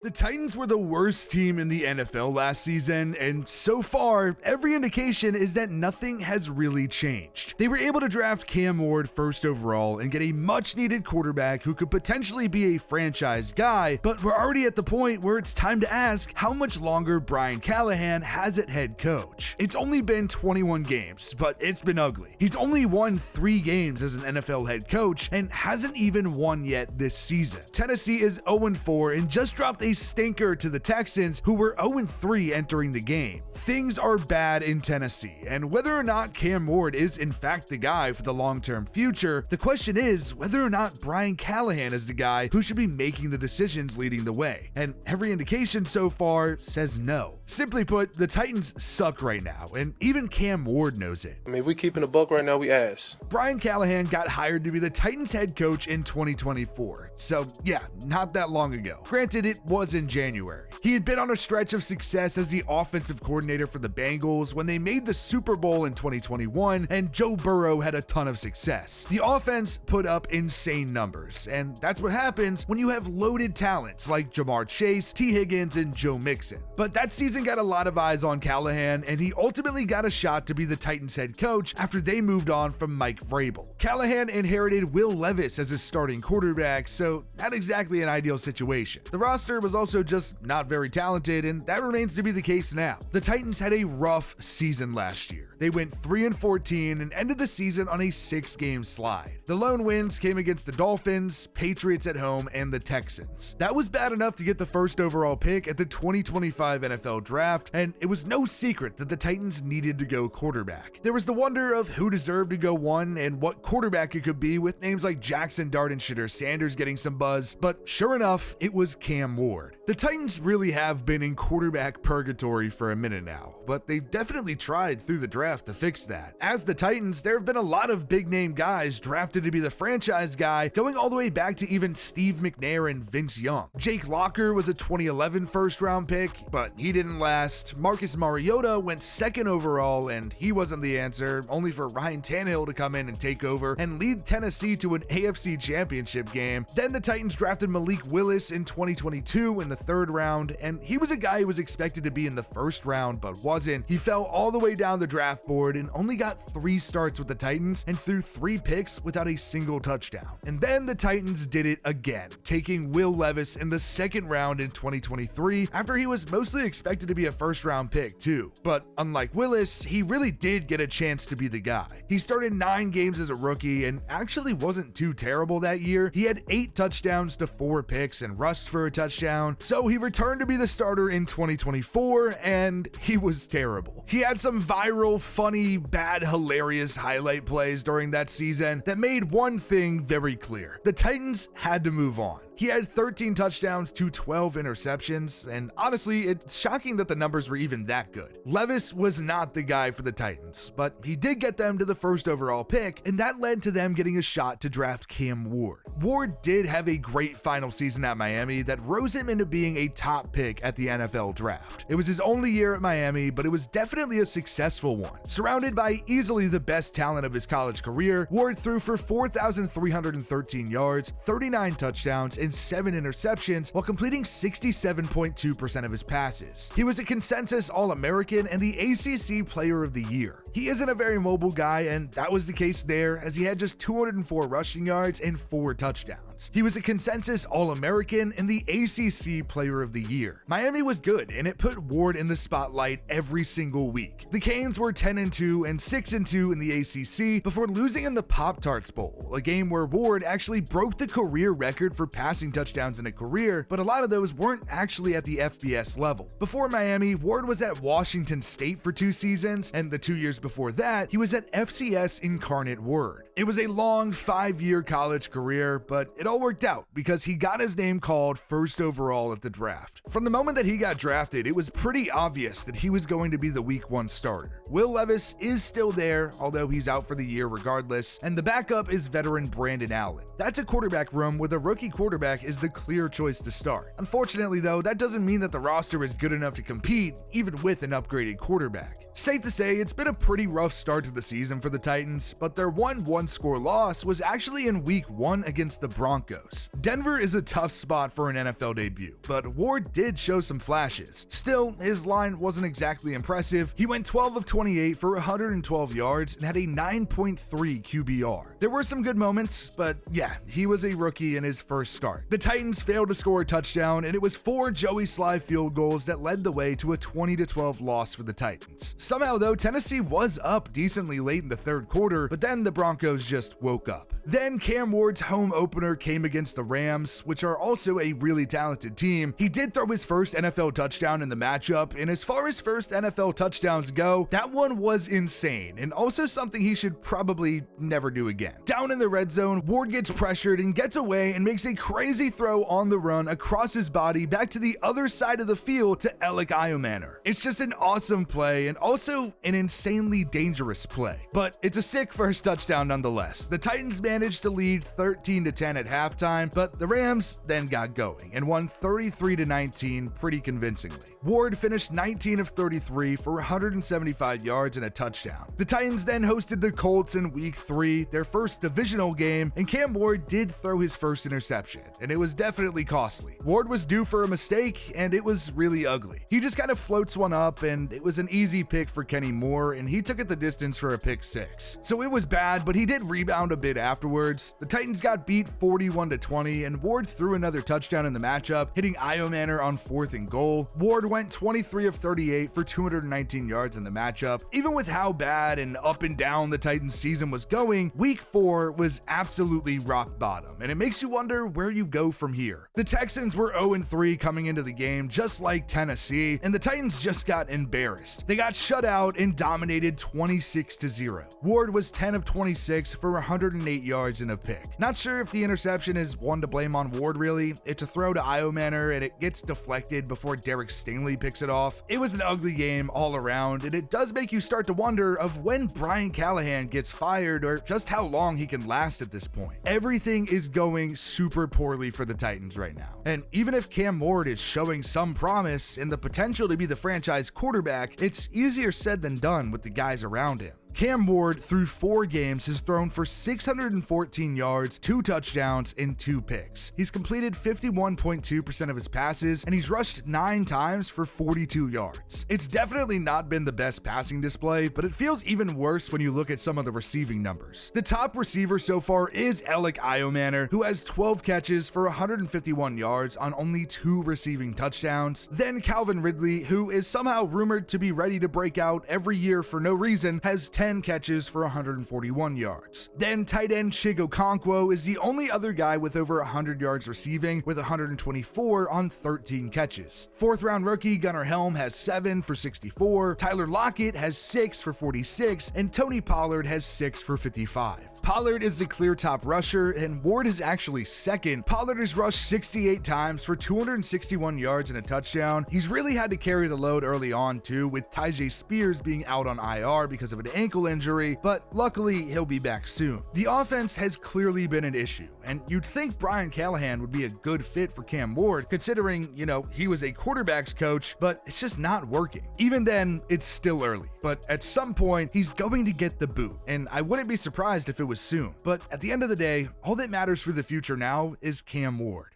The Titans were the worst team in the NFL last season, and so far, every indication is that nothing has really changed. They were able to draft Cam Ward first overall and get a much-needed quarterback who could potentially be a franchise guy, but we're already at the point where it's time to ask how much longer Brain Callahan has at head coach. It's only been 21 games, but it's been ugly. He's only won 3 games as an NFL head coach and hasn't even won yet this season. Tennessee is 0-4 and just dropped a stinker to the Texans, who were 0-3 entering the game. Things are bad in Tennessee, and whether or not Cam Ward is in fact the guy for the long-term future, the question is whether or not Brain Callahan is the guy who should be making the decisions leading the way, and every indication so far says no. Simply put, the Titans suck right now, and even Cam Ward knows it. I mean, if we keeping a buck right now, we ass. Brain Callahan got hired to be the Titans head coach in 2024, so yeah, not that long ago. Granted, it was in January. He had been on a stretch of success as the offensive coordinator for the Bengals when they made the Super Bowl in 2021, and Joe Burrow had a ton of success. The offense put up insane numbers, and that's what happens when you have loaded talents like Jamar Chase, T. Higgins, and Joe Mixon. But that season got a lot of eyes on Callahan, and he ultimately got a shot to be the Titans head coach after they moved on from Mike Vrabel. Callahan inherited Will Levis as his starting quarterback, so not exactly an ideal situation. The roster was also just not very talented, and that remains to be the case now. The Titans had a rough season last year. They went 3-14 and ended the season on a 6-game slide. The lone wins came against the Dolphins, Patriots at home, and the Texans. That was bad enough to get the first overall pick at the 2025 NFL Draft, and it was no secret that the Titans needed to go quarterback. There was the wonder of who deserved to go 1 and what quarterback it could be, with names like Jackson Dart and Shedeur Sanders getting some buzz, but sure enough, it was Cam Ward. The Titans really have been in quarterback purgatory for a minute now, but they've definitely tried through the draft to fix that. As the Titans, there have been a lot of big-name guys drafted to be the franchise guy, going all the way back to even Steve McNair and Vince Young. Jake Locker was a 2011 first-round pick, but he didn't last. Marcus Mariota went 2nd overall, and he wasn't the answer, only for Ryan Tannehill to come in and take over and lead Tennessee to an AFC championship game. Then the Titans drafted Malik Willis in 2022 in the 3rd round, and he was a guy who was expected to be in the 1st round but wasn't. He fell all the way down the draft board and only got 3 starts with the Titans and threw 3 picks without a single touchdown. And then the Titans did it again, taking Will Levis in the 2nd round in 2023 after he was mostly expected to be a 1st round pick too. But unlike Willis, he really did get a chance to be the guy. He started 9 games as a rookie and actually wasn't too terrible that year. He had 8 touchdowns to 4 picks and rushed for a touchdown. So he returned to be the starter in 2024, and he was terrible. He had some viral, funny, bad, hilarious highlight plays during that season that made one thing very clear: the Titans had to move on. He had 13 touchdowns to 12 interceptions, and honestly, it's shocking that the numbers were even that good. Levis was not the guy for the Titans, but he did get them to the 1st overall pick, and that led to them getting a shot to draft Cam Ward. Ward did have a great final season at Miami that rose him into being a top pick at the NFL Draft. It was his only year at Miami, but it was definitely a successful one. Surrounded by easily the best talent of his college career, Ward threw for 4,313 yards, 39 touchdowns, and 7 interceptions while completing 67.2% of his passes. He was a consensus All-American and the ACC Player of the Year. He isn't a very mobile guy, and that was the case there, as he had just 204 rushing yards and 4 touchdowns. He was a consensus All-American and the ACC Player of the Year. Miami was good, and it put Ward in the spotlight every single week. The Canes were 10-2 and 6-2 in the ACC before losing in the Pop-Tarts Bowl, a game where Ward actually broke the career record for passing touchdowns in a career, but a lot of those weren't actually at the FBS level. Before Miami, Ward was at Washington State for 2 seasons, and the 2 years before that, he was at FCS Incarnate Word. It was a long 5-year college career, but it all worked out because he got his name called 1st overall at the draft. From the moment that he got drafted, it was pretty obvious that he was going to be the week 1 starter. Will Levis is still there, although he's out for the year regardless, and the backup is veteran Brandon Allen. That's a quarterback room where the rookie quarterback is the clear choice to start. Unfortunately though, that doesn't mean that the roster is good enough to compete, even with an upgraded quarterback. Safe to say, it's been a pretty rough start to the season for the Titans, but they're 1 one-score loss was actually in Week 1 against the Broncos. Denver is a tough spot for an NFL debut, but Ward did show some flashes. Still, his line wasn't exactly impressive. He went 12 of 28 for 112 yards and had a 9.3 QBR. There were some good moments, but yeah, he was a rookie in his first start. The Titans failed to score a touchdown, and it was 4 Joey Sly field goals that led the way to a 20-12 loss for the Titans. Somehow though, Tennessee was up decently late in the third quarter, but then the Broncos just woke up. Then Cam Ward's home opener came against the Rams, which are also a really talented team. He did throw his first NFL touchdown in the matchup, and as far as first NFL touchdowns go, that one was insane, and also something he should probably never do again. Down in the red zone, Ward gets pressured and gets away and makes a crazy throw on the run across his body back to the other side of the field to Alec Iomanner. It's just an awesome play and also an insanely dangerous play, but it's a sick first touchdown nonetheless. The Titans managed to lead 13-10 at halftime, but the Rams then got going and won 33-19 pretty convincingly. Ward finished 19 of 33 for 175 yards and a touchdown. The Titans then hosted the Colts in Week 3, their first divisional game, and Cam Ward did throw his first interception, and it was definitely costly. Ward was due for a mistake, and it was really ugly. He just kind of floats one up, and it was an easy pick for Kenny Moore, and he took it the distance for a pick 6. So it was bad, but he did rebound a bit afterwards. The Titans got beat 41-20, and Ward threw another touchdown in the matchup, hitting Iomanner on 4th and goal. Ward went 23 of 38 for 219 yards in the matchup. Even with how bad and up and down the Titans season was going, Week 4 was absolutely rock bottom, and it makes you wonder where you go from here. The Texans were 0-3 coming into the game, just like Tennessee, and the Titans just got embarrassed. They got shut out and dominated 26-0. Ward was 10 of 26 for 108 yards and a pick. Not sure if the interception is one to blame on Ward really. It's a throw to Iomanner and it gets deflected before Derek Stingley picks it off. It was an ugly game all around, and it does make you start to wonder of when Brain Callahan gets fired or just how long he can last at this point. Everything is going super poorly for the Titans right now. And even if Cam Ward is showing some promise and the potential to be the franchise quarterback, it's easier said than done with the guys around him. Cam Ward, through 4 games, has thrown for 614 yards, 2 touchdowns, and 2 picks. He's completed 51.2% of his passes, and he's rushed 9 times for 42 yards. It's definitely not been the best passing display, but it feels even worse when you look at some of the receiving numbers. The top receiver so far is Alec Iomanner, who has 12 catches for 151 yards on only 2 receiving touchdowns. Then Calvin Ridley, who is somehow rumored to be ready to break out every year for no reason, has 10 catches for 141 yards. Then tight end Chigo Okonkwo is the only other guy with over 100 yards receiving with 124 on 13 catches. 4th round rookie Gunnar Helm has 7 for 64, Tyler Lockett has 6 for 46, and Tony Pollard has 6 for 55. Pollard is the clear top rusher, and Ward is actually second. Pollard has rushed 68 times for 261 yards and a touchdown. He's really had to carry the load early on too, with Tyjae Spears being out on IR because of an ankle injury, but luckily he'll be back soon. The offense has clearly been an issue, and you'd think Brain Callahan would be a good fit for Cam Ward, considering, he was a quarterback's coach, but it's just not working. Even then, it's still early, but at some point, he's going to get the boot, and I wouldn't be surprised if it was soon. But at the end of the day, all that matters for the future now is Cam Ward.